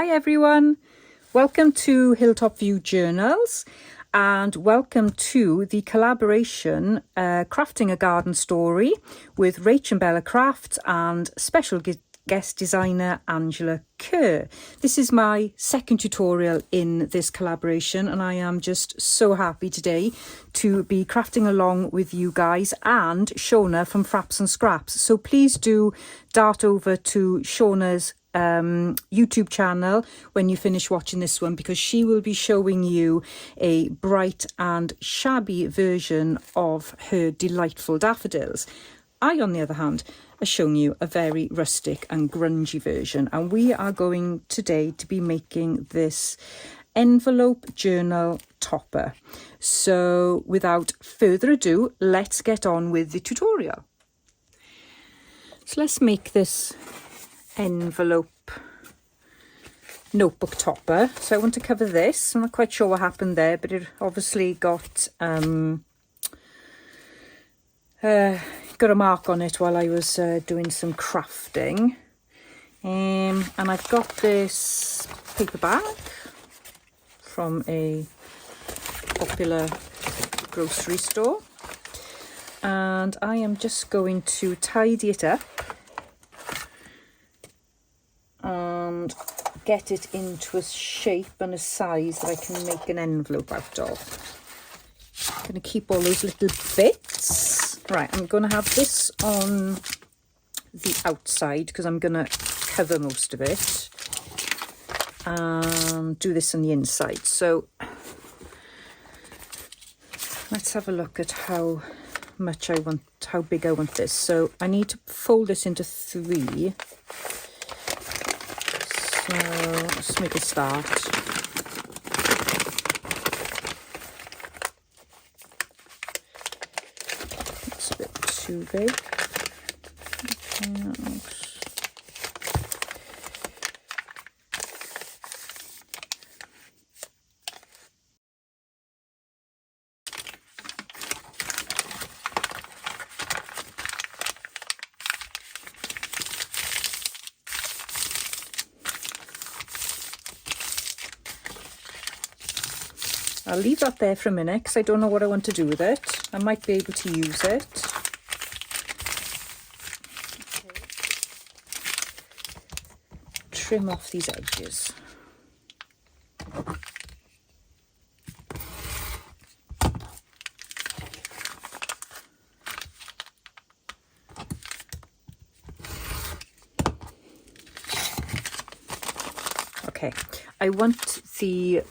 Hi everyone, welcome to Hilltop View Journals and welcome to the collaboration Crafting a Garden Story with RachandBella Crafts and special guest designer Angela Kerr. This is my second tutorial in this collaboration and I am just so happy today to be crafting along with you guys and Shauna from Fraps and Scraps. So please do dart over to Shauna's YouTube channel when you finish watching this one, because she will be showing you a bright and shabby version of her delightful daffodils. I, on the other hand, have shown you a very rustic and grungy version, and we are going today to be making this envelope journal topper. So without further ado, let's get on with the tutorial. So let's make this envelope notebook topper. So I want to cover this. I'm not quite sure what happened there, but it obviously got a mark on it while I was doing some crafting. And I've got this paper bag from a popular grocery store, and I am just going to tidy it up and get it into a shape and a size that I can make an envelope out of. I'm going to keep all those little bits. Right, I'm going to have this on the outside because I'm going to cover most of it, and do this on the inside. So let's have a look at how big I want this. So I need to fold this into 3. So let's make a start. It's a bit too big. I'll leave that there for a minute because I don't know what I want to do with it. I might be able to use it. Okay. Trim off these edges. Okay, I want the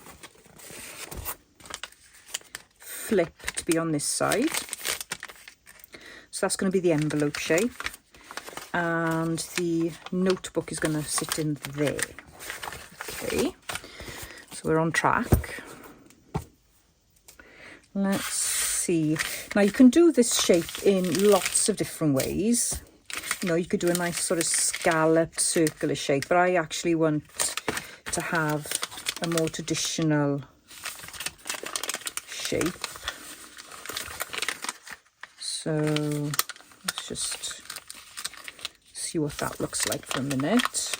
flip to be on this side, so that's going to be the envelope shape, and the notebook is going to sit in there. Okay, so we're on track. Let's see. Now you can do this shape in lots of different ways. You know, you could do a nice sort of scalloped circular shape, but I actually want to have a more traditional shape. So let's just see what that looks like for a minute.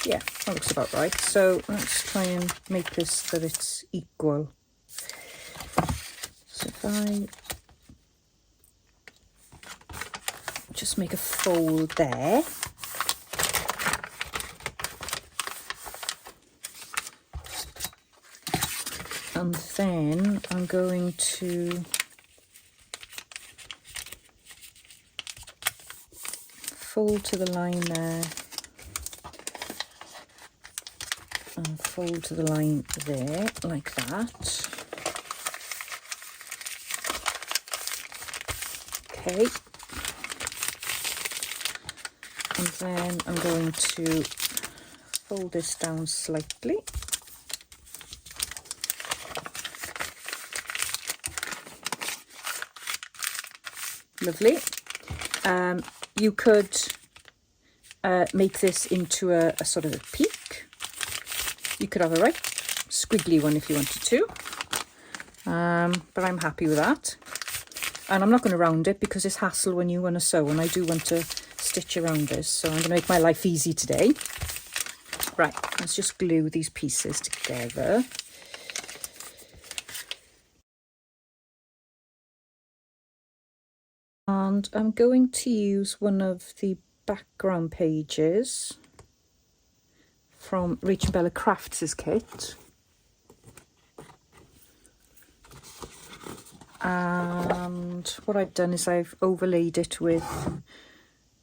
Yeah, that looks about right. So let's try and make this so that it's equal. So if I just make a fold there. And then I'm going to fold to the line there and fold to the line there, like that. Okay. And then I'm going to fold this down slightly. Lovely. You could make this into a sort of a peak. You could have a right squiggly one if you wanted to, but I'm happy with that. And I'm not going to round it because it's hassle when you want to sew, and I do want to stitch around this. So I'm going to make my life easy today. Right, let's just glue these pieces together. And I'm going to use one of the background pages from RachandBella Crafts' kit. And what I've done is I've overlaid it with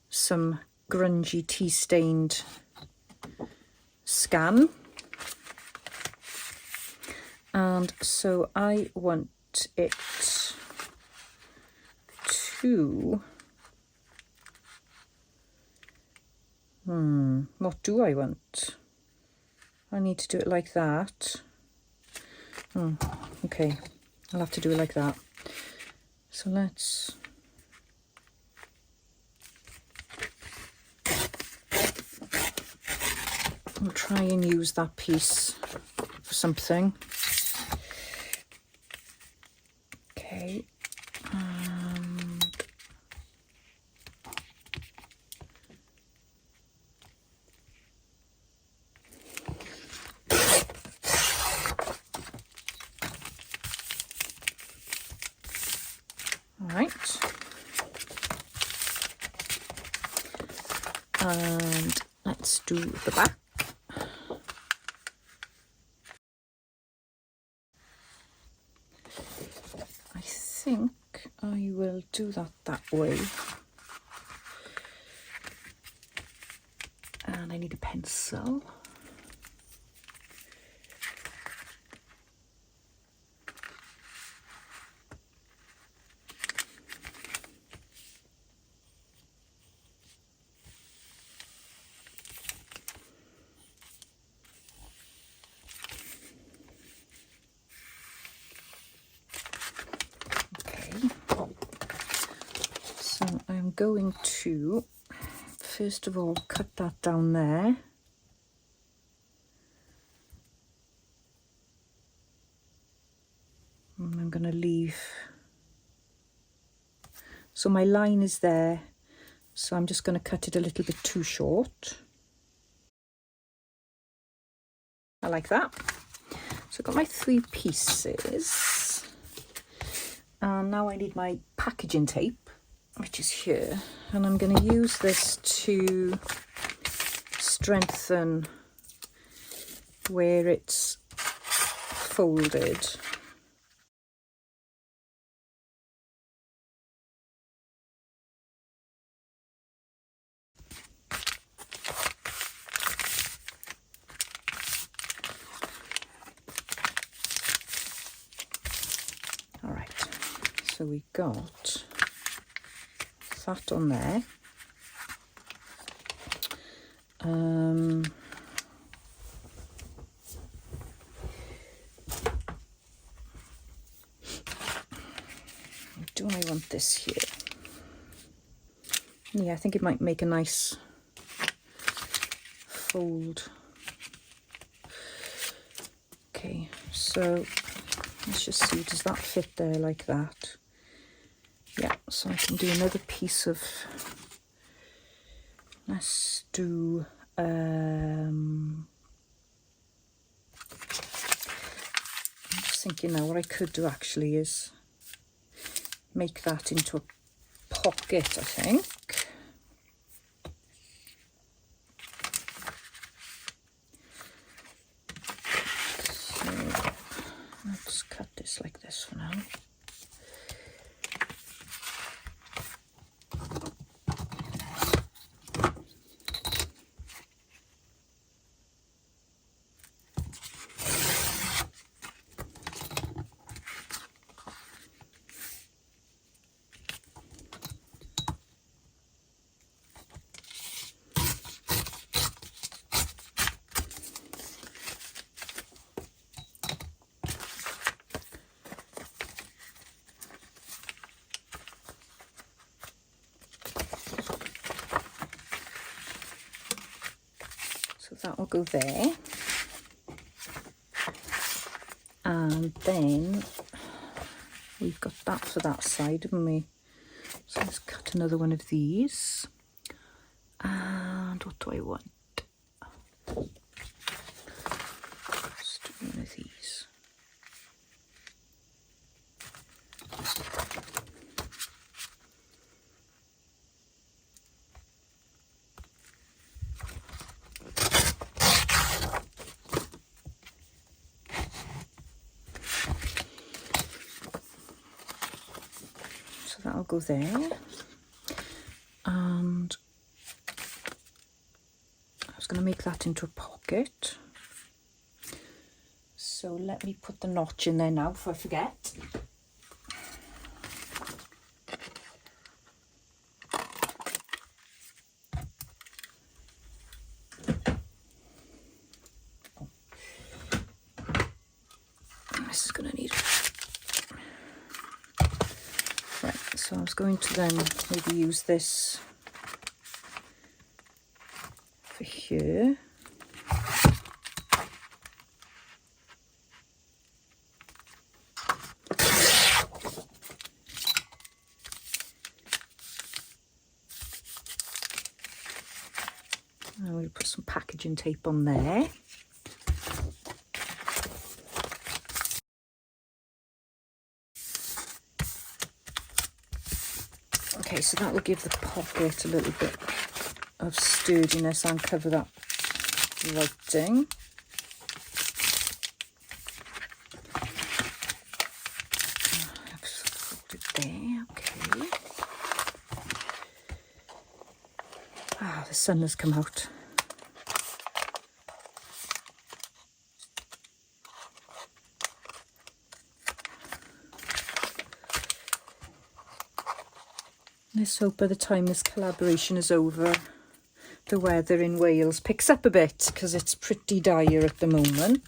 some grungy tea-stained scan. And so I want it to... what do I want? I need to do it like that. Okay, I'll have to do it like that. So let's... I'll try and use that piece for something. Okay. All right. And let's do the back. I think I will do that way. And I need a pencil. I'm going to first of all cut that down there, and I'm going to leave, so my line is there, so I'm just going to cut it a little bit too short. I like that. So I've got my 3 pieces, and now I need my packaging tape, which is here, and I'm going to use this to strengthen where it's folded. All right, so we got that on there. Do I want this here? Yeah, I think it might make a nice fold. Okay, so let's just see, does that fit there like that? Yeah, so I can do another piece of, let's do, I'm just thinking now what I could do actually is make that into a pocket, I think. So let's cut this like this for now. That will go there, and then we've got that for that side, haven't we? So let's cut another one of these. And what do I want? Let's do one of these. That'll go there, and I was going to make that into a pocket, so let me put the notch in there now before I forget. This is going to need So I was going to then maybe use this for here. And we'll put some packaging tape on there. Okay, so that will give the pocket a little bit of sturdiness and cover that writing. I've put it there, okay. Ah, the sun has come out. Let's hope by the time this collaboration is over, the weather in Wales picks up a bit, because it's pretty dire at the moment.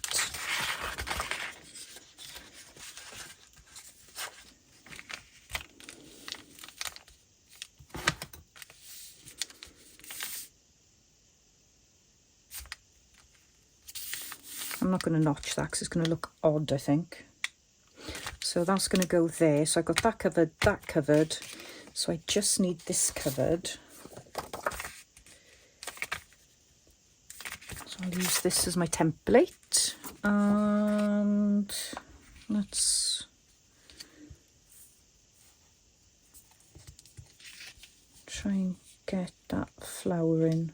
I'm not going to notch that because it's going to look odd, I think. So that's going to go there. So I've got that covered. So I just need this covered. So I'll use this as my template. And let's try and get that flower in.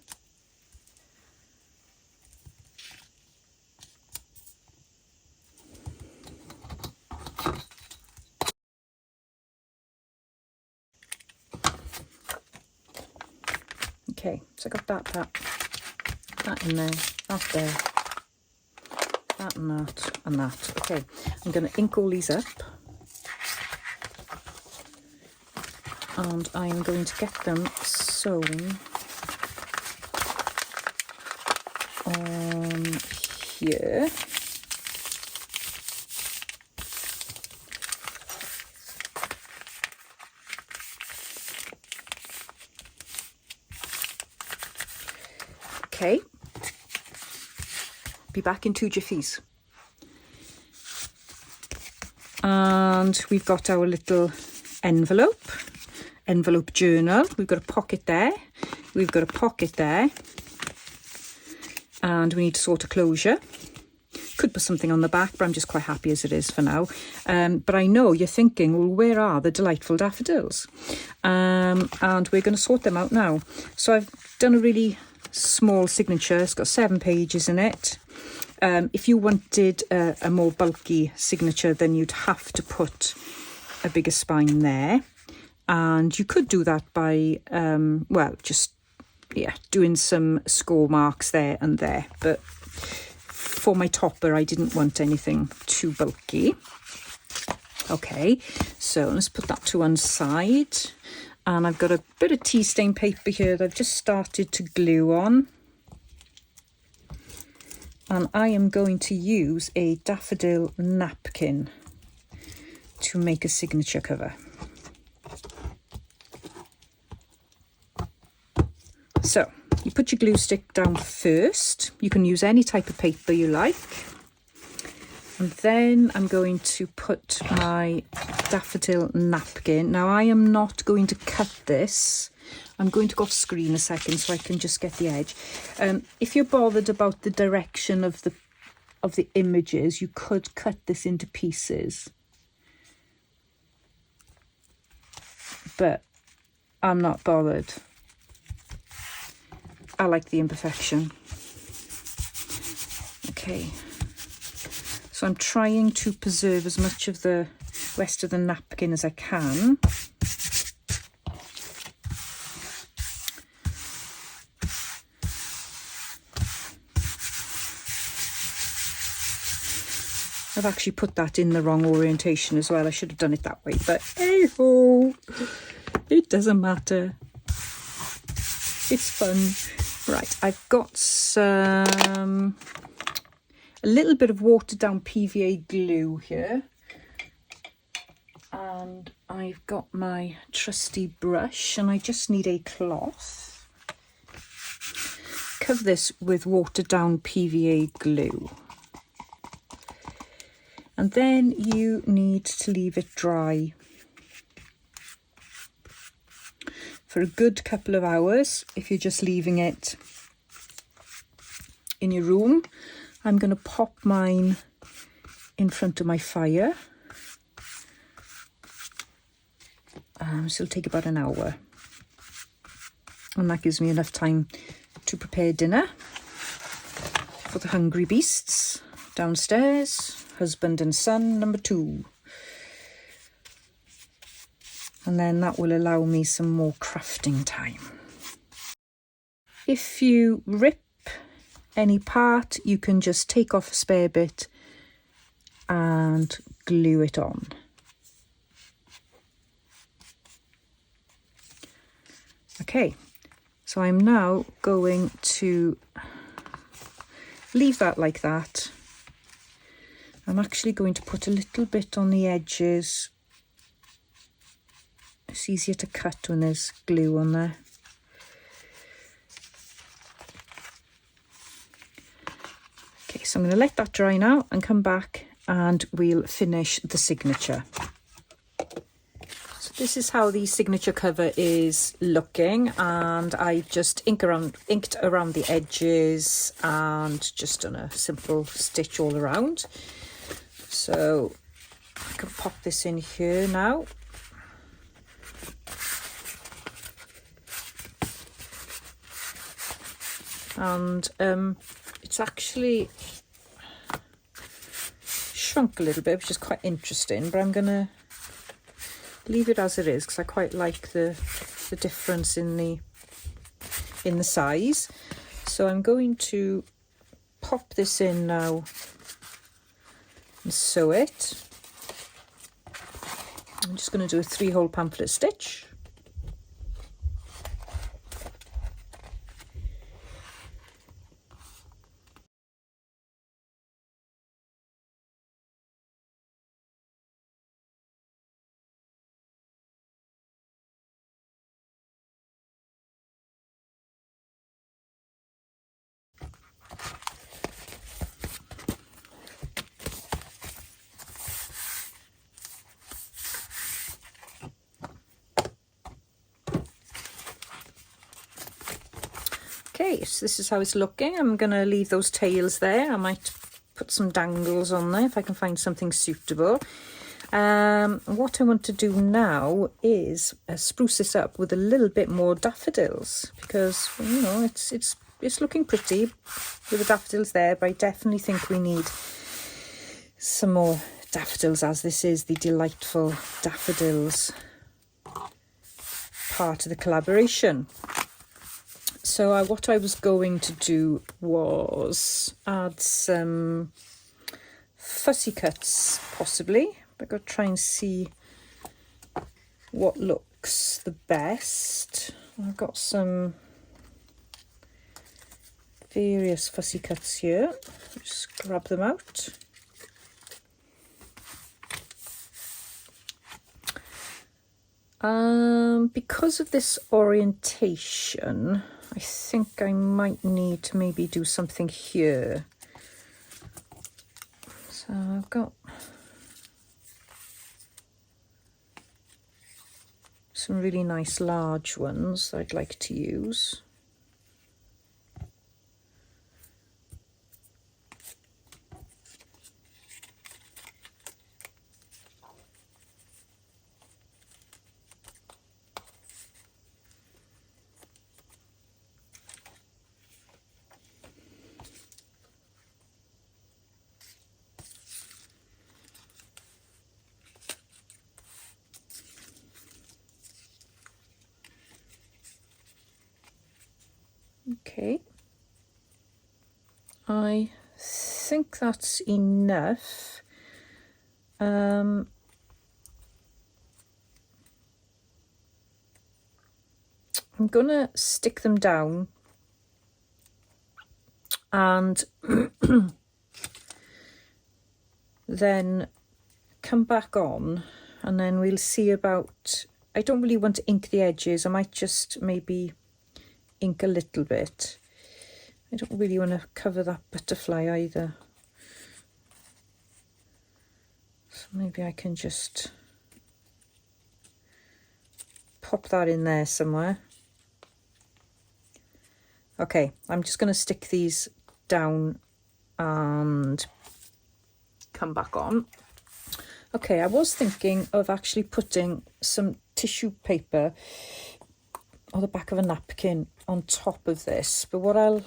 Okay, so I got that in there, that there, that and that. Okay, I'm going to ink all these up, and I am going to get them sewn on here. Okay, be back in 2 jiffies. And we've got our little envelope journal. We've got a pocket there, we've got a pocket there, and we need to sort a closure. Could put something on the back, but I'm just quite happy as it is for now. But I know you're thinking, well, where are the delightful daffodils? And we're going to sort them out now. So I've done a really small signature. It's got 7 pages in it. If you wanted a more bulky signature, then you'd have to put a bigger spine there, and you could do that by well, just doing some score marks there and there, but for my topper I didn't want anything too bulky. Okay, so let's put that to one side. And I've got a bit of tea stain paper here that I've just started to glue on. And I am going to use a daffodil napkin to make a signature cover. So you put your glue stick down first. You can use any type of paper you like. And then I'm going to put my daffodil napkin. Now I am not going to cut this. I'm going to go off screen a second so I can just get the edge. If you're bothered about the direction of the images, you could cut this into pieces. But I'm not bothered. I like the imperfection. Okay. So I'm trying to preserve as much of the rest of the napkin as I can. I've actually put that in the wrong orientation as well. I should have done it that way, but hey-ho, it doesn't matter. It's fun. Right, I've got a little bit of watered down PVA glue here. And I've got my trusty brush and I just need a cloth. Cover this with watered down PVA glue. And then you need to leave it dry for a good couple of hours. If you're just leaving it in your room, I'm going to pop mine in front of my fire. So it'll take about an hour. And that gives me enough time to prepare dinner for the hungry beasts downstairs. Husband and son number 2. And then that will allow me some more crafting time. If you rip any part, you can just take off a spare bit and glue it on. Okay, so I'm now going to leave that like that. I'm actually going to put a little bit on the edges. It's easier to cut when there's glue on there. Okay, so I'm going to let that dry now and come back and we'll finish the signature. So this is how the signature cover is looking, and I've just inked around the edges and just done a simple stitch all around. So I can pop this in here now. And it's actually shrunk a little bit, which is quite interesting, but I'm going to leave it as it is because I quite like the difference in the size. So I'm going to pop this in now and sew it. I'm just going to do a 3-hole pamphlet stitch. Okay, so this is how it's looking. I'm going to leave those tails there. I might put some dangles on there if I can find something suitable. What I want to do now is spruce this up with a little bit more daffodils, because, you know, it's looking pretty with the daffodils there, but I definitely think we need some more daffodils, as this is the delightful daffodils part of the collaboration. So what I was going to do was add some fussy cuts, possibly. I've got to try and see what looks the best. I've got some various fussy cuts here. Just grab them out. Because of this orientation, I think I might need to maybe do something here. So I've got some really nice large ones I'd like to use. Okay, I think that's enough. I'm gonna stick them down and then come back on, and then we'll see about, I don't really want to ink the edges. I might just maybe ink a little bit. I don't really want to cover that butterfly either. So maybe I can just pop that in there somewhere. Okay, I'm just going to stick these down and come back on. Okay, I was thinking of actually putting some tissue paper or the back of a napkin on top of this, but what I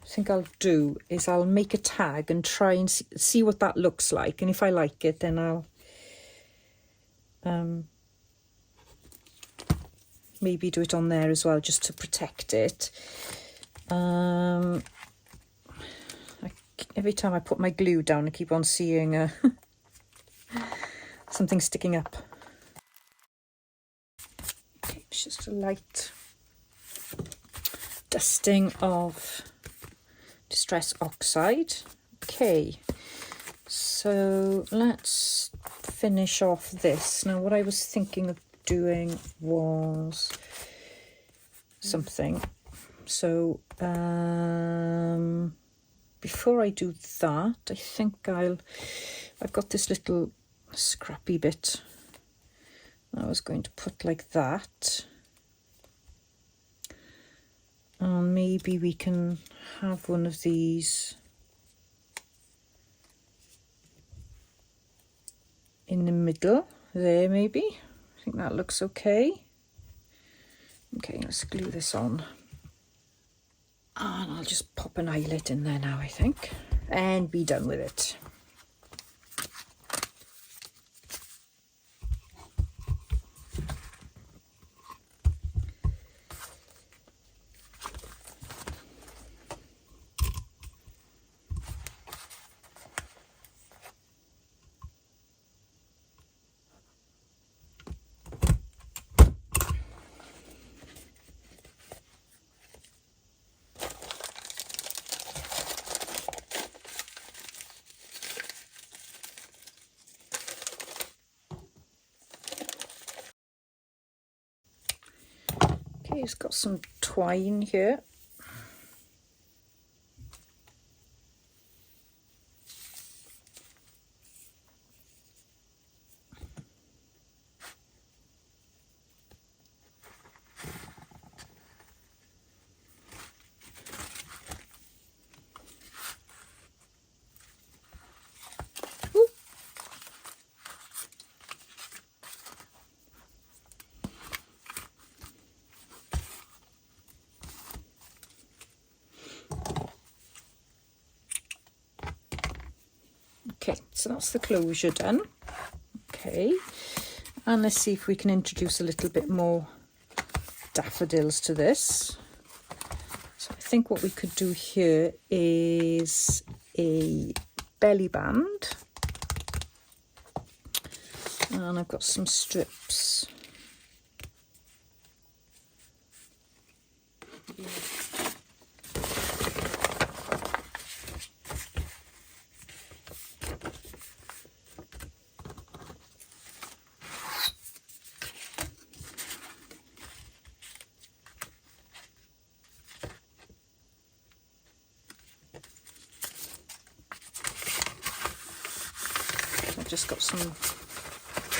think I'll do is I'll make a tag and try and see what that looks like, and if I like it then I'll maybe do it on there as well, just to protect it. Every time I put my glue down I keep on seeing something sticking up. Okay, it's just a light dusting of Distress Oxide. Okay, so let's finish off this. Now what I was thinking of doing was something. So before I do that, I think I've got this little scrappy bit I was going to put like that. And maybe we can have one of these in the middle there, maybe. I think that looks okay. Okay, let's glue this on. And I'll just pop an eyelet in there now, I think, and be done with it. Okay, it's got some twine here. Okay, so that's the closure done. Okay, and let's see if we can introduce a little bit more daffodils to this. So I think what we could do here is a belly band, and I've got some strips. I've just got some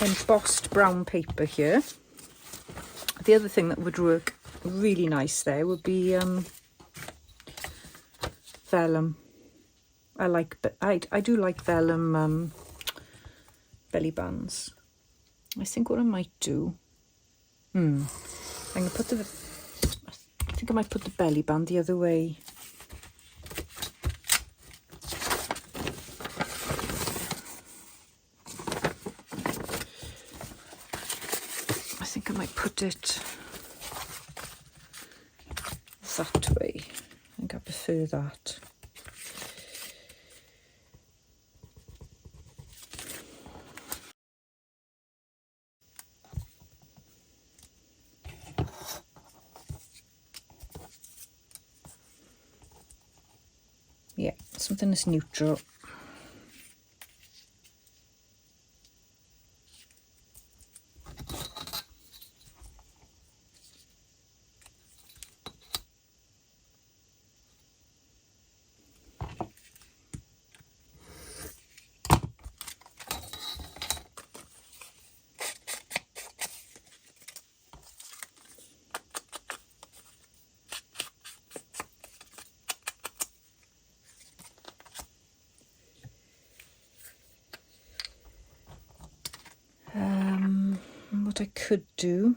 embossed brown paper here. the other thing that would work really nice there would be vellum. I do like vellum belly bands. I think what I might do, I'm gonna put I think I might put the belly band the other way. I think I might put it that way. I think I prefer that. Yeah, something that's neutral. What I could do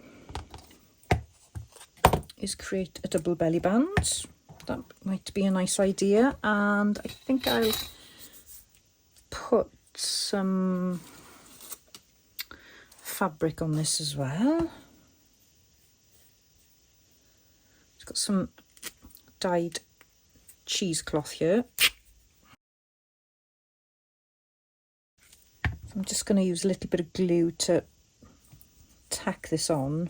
is create a double belly band. That might be a nice idea, and I think I'll put some fabric on this as well. It's got some dyed cheesecloth here. I'm just going to use a little bit of glue to tack this on.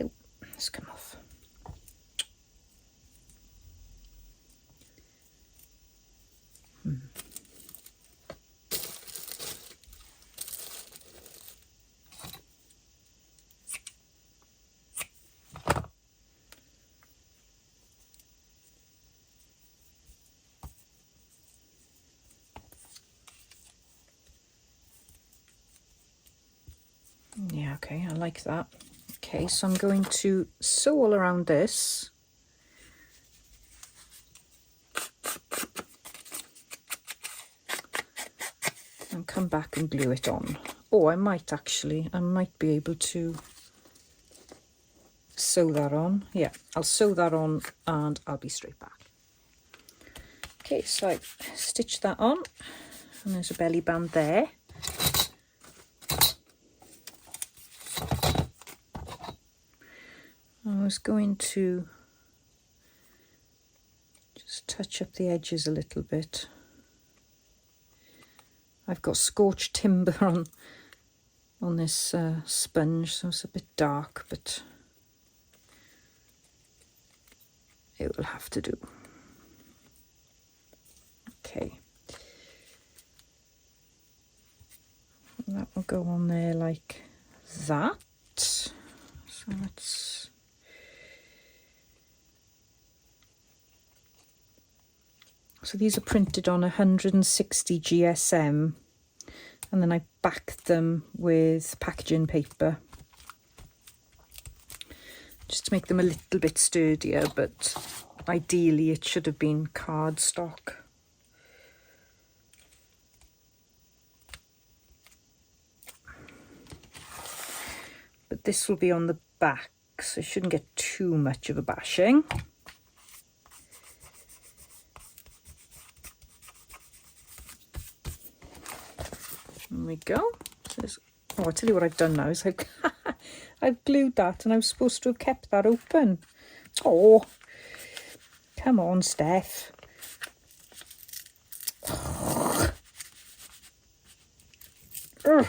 Oh, it's come off. Yeah, okay, I like that. Okay, so I'm going to sew all around this. And come back and glue it on. Oh, I might be able to sew that on. Yeah, I'll sew that on and I'll be straight back. Okay, so I've stitched that on and there's a belly band there. I was going to just touch up the edges a little bit. I've got scorched timber on this sponge, so it's a bit dark, but it will have to do. Okay. And that will go on there like that. So let's... So these are printed on 160 GSM, and then I backed them with packaging paper just to make them a little bit sturdier, but ideally it should have been cardstock. But this will be on the back, so it shouldn't get too much of a bashing. There we go. So oh, I'll tell you what I've done now is I've glued that, and I was supposed to have kept that open. Oh, come on, Steph. Ugh,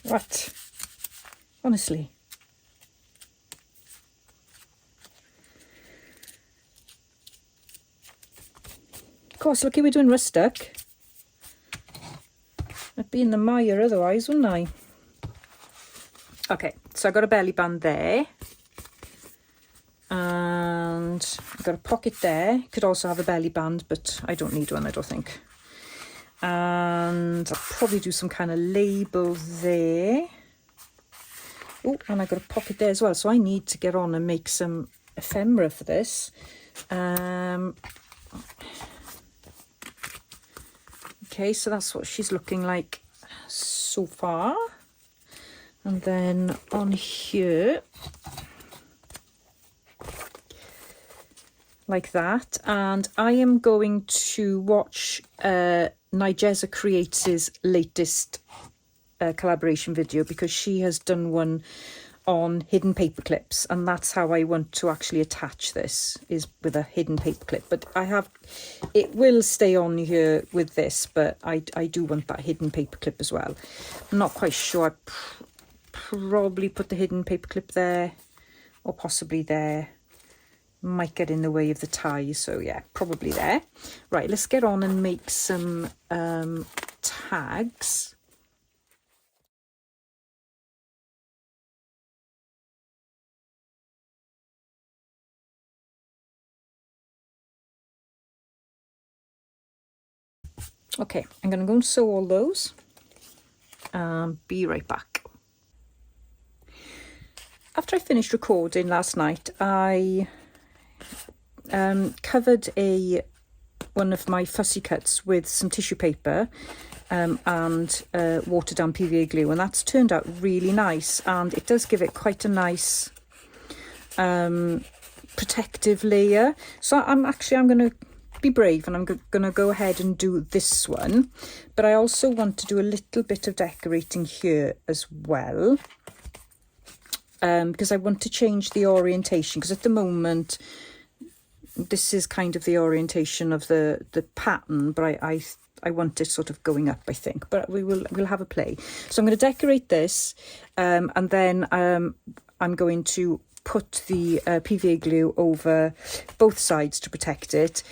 what? Honestly. Of course, look, we're doing Rustic. I'd be in the mire otherwise, wouldn't I? Okay, so I got a belly band there. And I've got a pocket there. Could also have a belly band, but I don't need one, I don't think. And I'll probably do some kind of label there. Oh, and I got a pocket there as well. So I need to get on and make some ephemera for this. Okay, so that's what she's looking like so far. And then on here, like that. And I am going to watch Nigezza Creates' latest collaboration video, because she has done one on hidden paper clips, and that's how I want to actually attach this, is with a hidden paper clip. But it will stay on here with this, but I do want that hidden paper clip as well. I'm not quite sure. I probably put the hidden paper clip there, or possibly there. Might get in the way of the tie, so yeah, probably there. Right, let's get on and make some tags. Okay, I'm going to go and sew all those. Be right back. After I finished recording last night, I covered one of my fussy cuts with some tissue paper and watered down PVA glue, and that's turned out really nice, and it does give it quite a nice protective layer. So I'm going to be brave, and I'm going to go ahead and do this one, but I also want to do a little bit of decorating here as well, because I want to change the orientation, because at the moment this is kind of the orientation of the pattern, but I want it sort of going up, I think, but we'll have a play. So I'm going to decorate this, and then I'm going to put the PVA glue over both sides to protect it.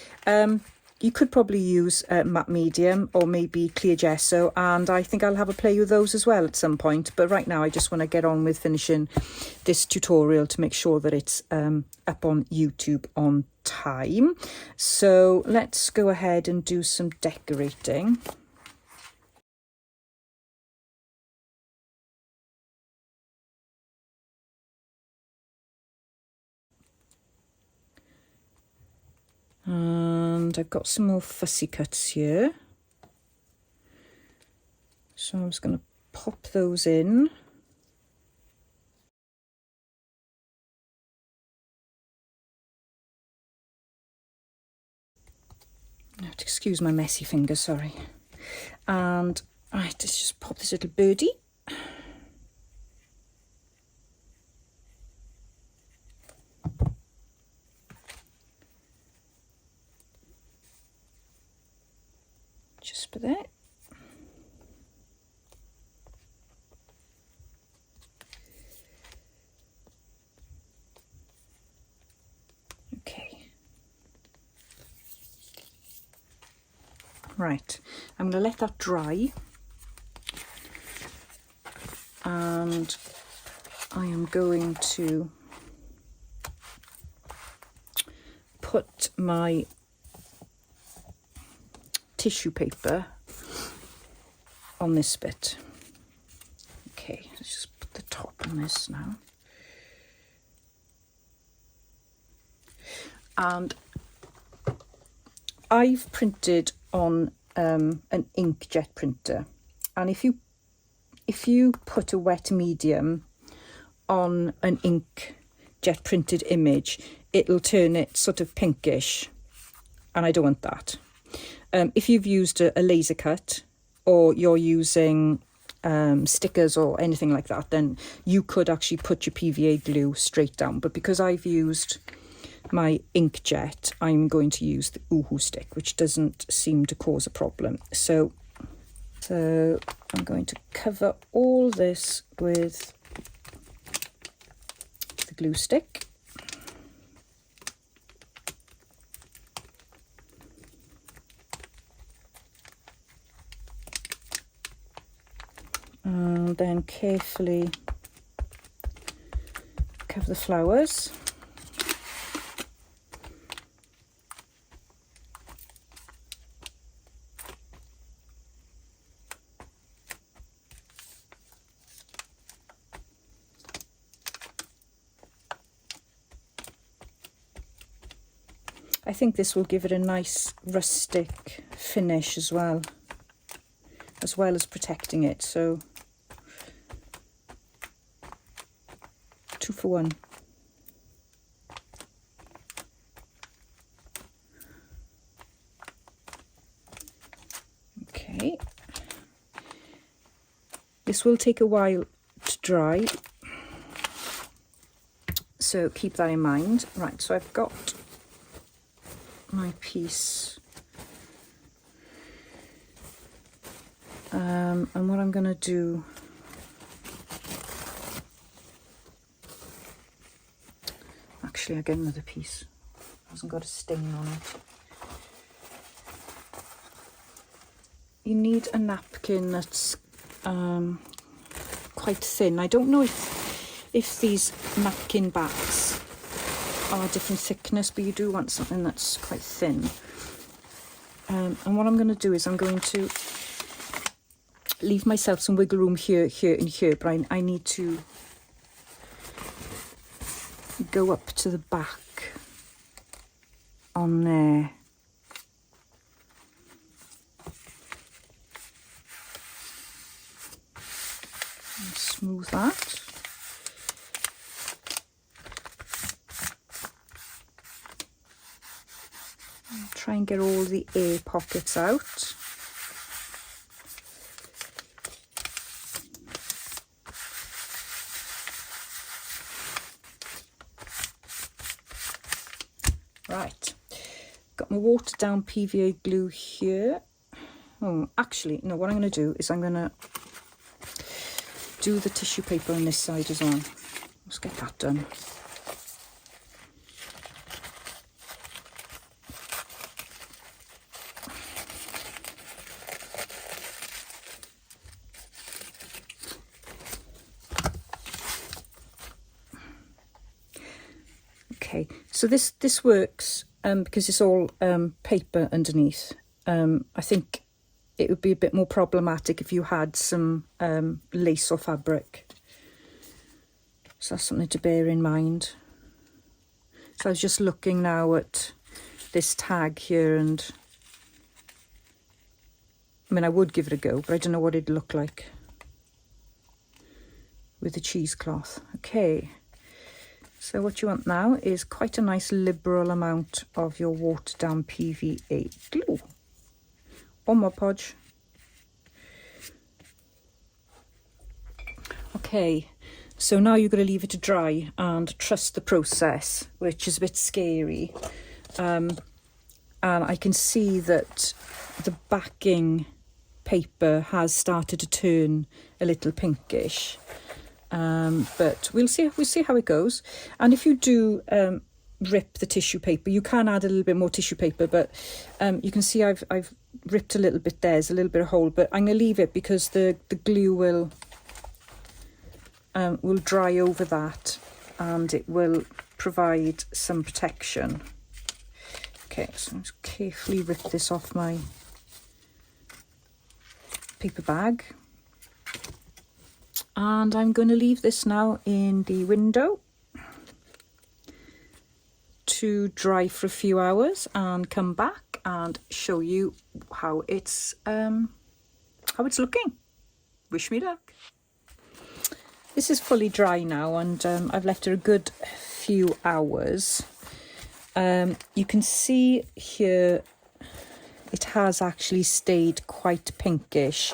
You could probably use matte medium or maybe clear gesso, and I think I'll have a play with those as well at some point. But right now I just want to get on with finishing this tutorial to make sure that it's up on YouTube on time. So let's go ahead and do some decorating. And I've got some more fussy cuts here, so I'm just going to pop those in. I have to excuse my messy fingers, sorry. And let's just pop this little birdie. Just for that. Okay. Right, I'm going to let that dry, and I am going to put my tissue paper on this bit. Okay, let's just put the top on this now. And I've printed on an inkjet printer, and if you put a wet medium on an inkjet printed image, it'll turn it sort of pinkish, and I don't want that. If you've used a laser cut, or you're using stickers or anything like that, then you could actually put your PVA glue straight down. But because I've used my inkjet, I'm going to use the Oohoo stick, which doesn't seem to cause a problem. So I'm going to cover all this with the glue stick. And then carefully cover the flowers. I think this will give it a nice rustic finish as well as protecting it. So 2 for 1. Okay. This will take a while to dry, so keep that in mind. Right, so I've got my piece, and what I'm going to do, actually I get another piece, hasn't got a stain on it. You need a napkin that's quite thin. I don't know if these napkin backs are different thickness, but you do want something that's quite thin. And what I'm going to do is I'm going to leave myself some wiggle room here, here and here, but I need to go up to the back on there. And smooth that. Try and get all the air pockets out. Right, got my watered down PVA glue here. Oh, actually, no, what I'm going to do is I'm going to do the tissue paper on this side as well. Let's get that done. Okay, so this works because it's all paper underneath. I think it would be a bit more problematic if you had some lace or fabric. So that's something to bear in mind. So I was just looking now at this tag here, and I mean, I would give it a go, but I don't know what it'd look like with the cheesecloth. Okay. So what you want now is quite a nice liberal amount of your watered down PVA glue. One more podge. Okay, so now you're going to leave it to dry and trust the process, which is a bit scary. And I can see that the backing paper has started to turn a little pinkish. But we'll see how it goes. And if you do rip the tissue paper, you can add a little bit more tissue paper, but you can see I've ripped a little bit. There's a little bit of hole, but I'm going to leave it because the glue will dry over that and it will provide some protection. Okay, so let's carefully rip this off my paper bag. And I'm going to leave this now in the window to dry for a few hours and come back and show you how it's looking. Wish me luck. This is fully dry now, and I've left it a good few hours. You can see here it has actually stayed quite pinkish.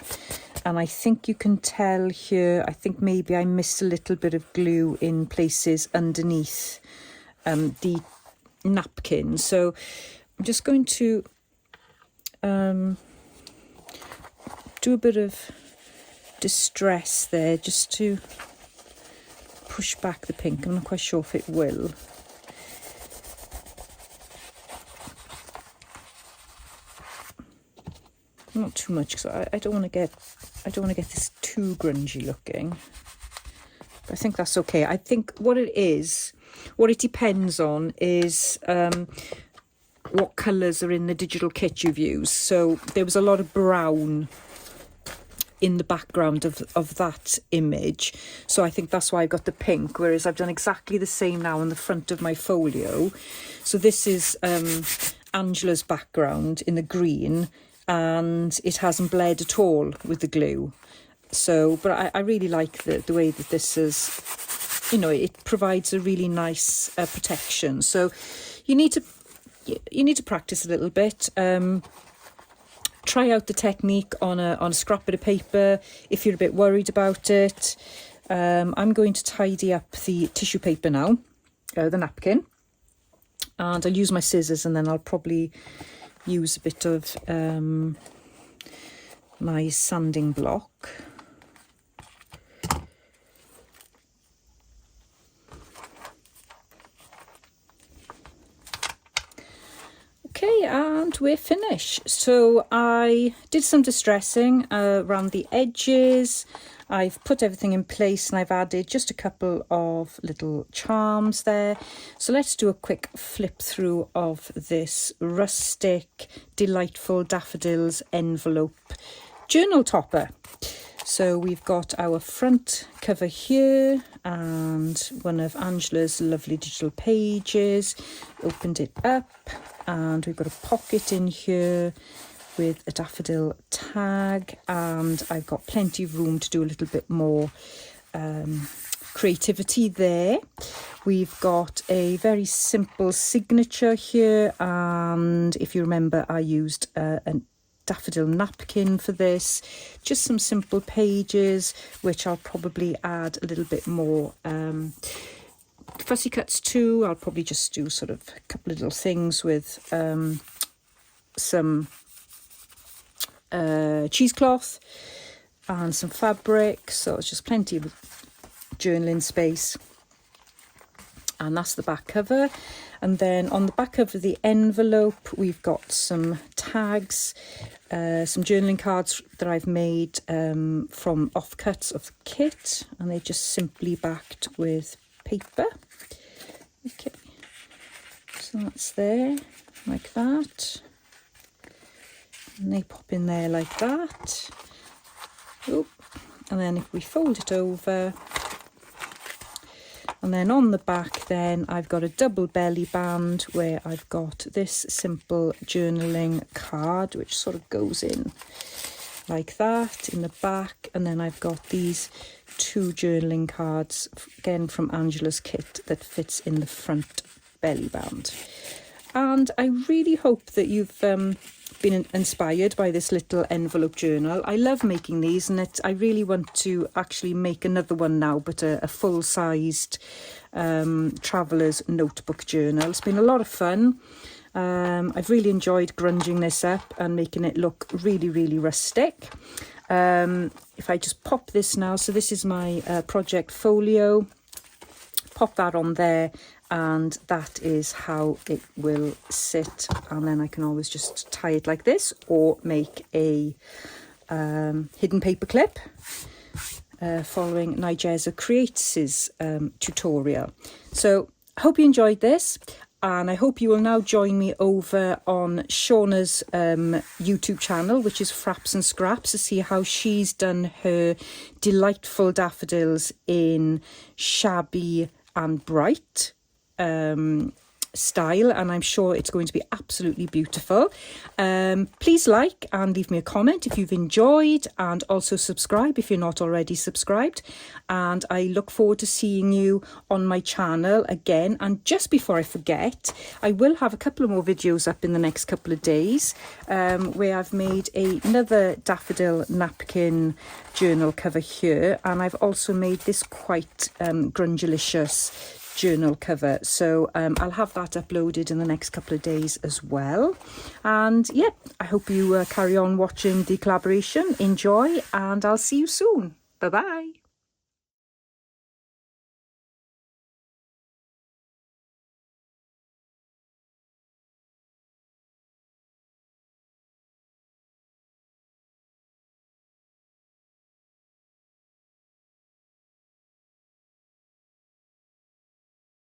And I think you can tell here, I think maybe I missed a little bit of glue in places underneath the napkin. So I'm just going to do a bit of distress there just to push back the pink. I'm not quite sure if it will. Not too much, because I don't want to get this too grungy looking. But I think that's okay. I think what it depends on is what colours are in the digital kit you've used. So there was a lot of brown in the background of that image. So I think that's why I got the pink, whereas I've done exactly the same now on the front of my folio. So this is Angela's background in the green, and it hasn't bled at all with the glue. So, but I really like the way that this is, you know, it provides a really nice protection. So you need to practice a little bit. Try out the technique on a scrap bit of paper if you're a bit worried about it. I'm going to tidy up the tissue paper now, the napkin, and I'll use my scissors, and then I'll probably use a bit of my sanding block. Okay, and we're finished. So I did some distressing around the edges. I've put everything in place, and I've added just a couple of little charms there. So let's do a quick flip through of this Rustic Delightful Daffodils envelope journal topper. So we've got our front cover here and one of Angela's lovely digital pages. Opened it up, and we've got a pocket in here with a daffodil tag, and I've got plenty of room to do a little bit more creativity there. We've got a very simple signature here, and if you remember, I used a daffodil napkin for this. Just some simple pages, which I'll probably add a little bit more fussy cuts to. I'll probably just do sort of a couple of little things with some cheesecloth and some fabric, so it's just plenty of journaling space. And that's the back cover. And then on the back of the envelope, we've got some tags, some journaling cards that I've made from offcuts of the kit, and they're just simply backed with paper. Okay, so that's there like that, and they pop in there like that. Oop. And then if we fold it over, and then on the back then I've got a double belly band where I've got this simple journaling card which sort of goes in like that in the back, and then I've got these two journaling cards again from Angela's kit that fits in the front belly band. And I really hope that you've been inspired by this little envelope journal. I love making these, and I really want to actually make another one now, but a full-sized traveller's notebook journal. It's been a lot of fun. I've really enjoyed grunging this up and making it look really, really rustic. If I just pop this now, so this is my project folio, pop that on there, and that is how it will sit. And then I can always just tie it like this, or make a hidden paper clip following Nigezza Creates' tutorial. So I hope you enjoyed this, and I hope you will now join me over on Shauna's YouTube channel, which is Fraps and Scraps, to see how she's done her delightful daffodils in shabby and bright style, and I'm sure it's going to be absolutely beautiful. Please like and leave me a comment if you've enjoyed, and also subscribe if you're not already subscribed. And I look forward to seeing you on my channel again. And just before I forget, I will have a couple of more videos up in the next couple of days where I've made another daffodil napkin journal cover here, and I've also made this quite grungilicious journal cover. So I'll have that uploaded in the next couple of days as well. And yeah, I hope you carry on watching the collaboration. Enjoy, and I'll see you soon. Bye bye.